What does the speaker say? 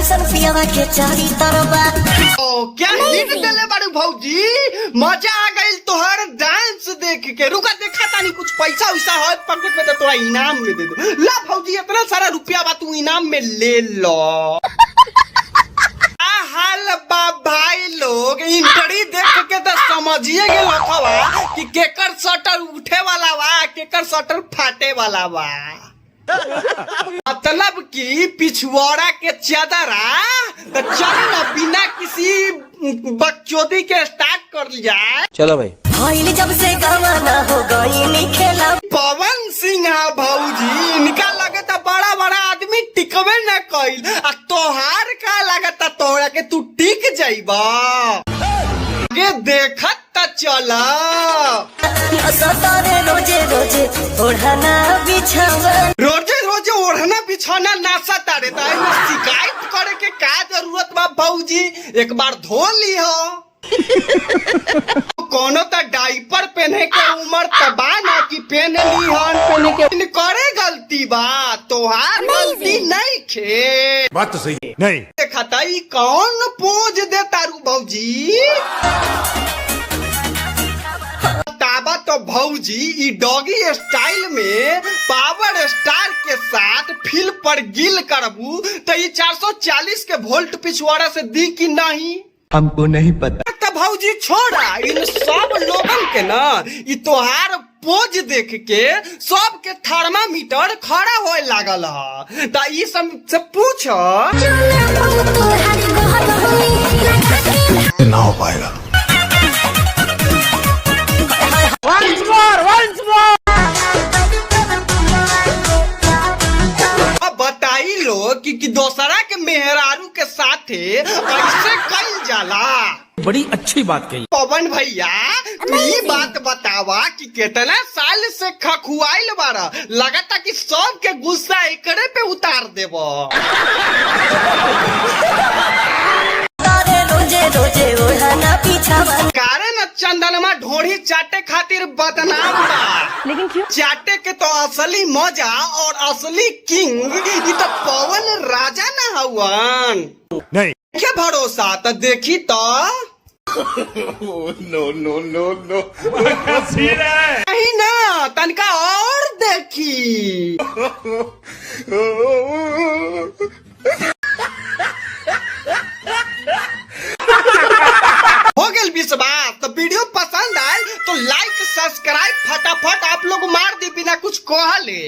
जैसन पियावा के चारी तरबा। ओ क्या हिट देले बारू भौजी, मजा आ गइल तोहर डांस देख के। रुका देखा तानी कुछ पैसा वैसा है पॉकेट में तो तोरा इनाम में दे दो। ला भौजी इतना सारा रुपया बा, तू इनाम में ले लो। हाल बा भाई लोग, इंटरी देख के तो समझिए गए लखवा कि केकर शटर उठे वाला बा केकर शटर फाटे वाला बा। मतलब कि पिछवाड़ा के चादरा तो चल ना बिना किसी बकचोदी के स्टार्ट कर लिया। चलो भाई भइल जब से गवाना हो गई खेला। पवन सिंह भौजी, इनका लगता बड़ा बड़ा आदमी टिकवे न कइल, आ तोहार का लगता तोड़ा के तू टिक जाइबा। आगे देखत त चला। सतारे रोजे रोजे ओढ़ना बिछावा। रोजे रोजे ओढ़ना बिछाना नासा तारे शिकायत करे के का जरूरत बा भौजी, एक बार धो ली हो। कोनो तो डाइपर पहने के उम्र तबा ना कि पहने ली हन, पहने के करे गलती बा, तोहार गलती नहीं खे। बात तो सही है। नहीं देखता ई कौन पोज दे तारू भौजी। ताबा तो भौजी ई डॉगी स्टाइल में पावर स्टार के साथ फील्ड पर गिल करबू तो ये 440 के वोल्ट पिछवाड़ा से दी कि नहीं हमको नहीं पता। तो भौजी छोड़ा इन सब लोगन के ना, ई तोहार पोज देख के सब के थर्मामीटर खड़ा होए लागल है। तो ई सब से पूछ ना हो पाएगा। बताई लो कि दोसरा के मेहरारू के साथे ऐसे कइल जाला। बड़ी अच्छी बात कही पवन भैया, तू ही बात बतावा कि कितना साल से खखुआइल बारा, लगता कि सब के गुस्सा एकरे पे उतार देबो। रोजे रोजे ओढ़ना बिछावा। कारण चंदनमा ढोढ़ी चाटे खातिर बदनाम बा, लेकिन क्यों? चाटे के तो असली मजा और असली किंग ई तो पवन राजा न हवन। नहीं क्या भरोसा तो देखी तो नो नो नो नो नहीं ना, तनका और देखी। हो गया विश्वास। तो वीडियो पसंद आए तो लाइक सब्सक्राइब फटाफट आप लोग मार दी बिना कुछ कहले।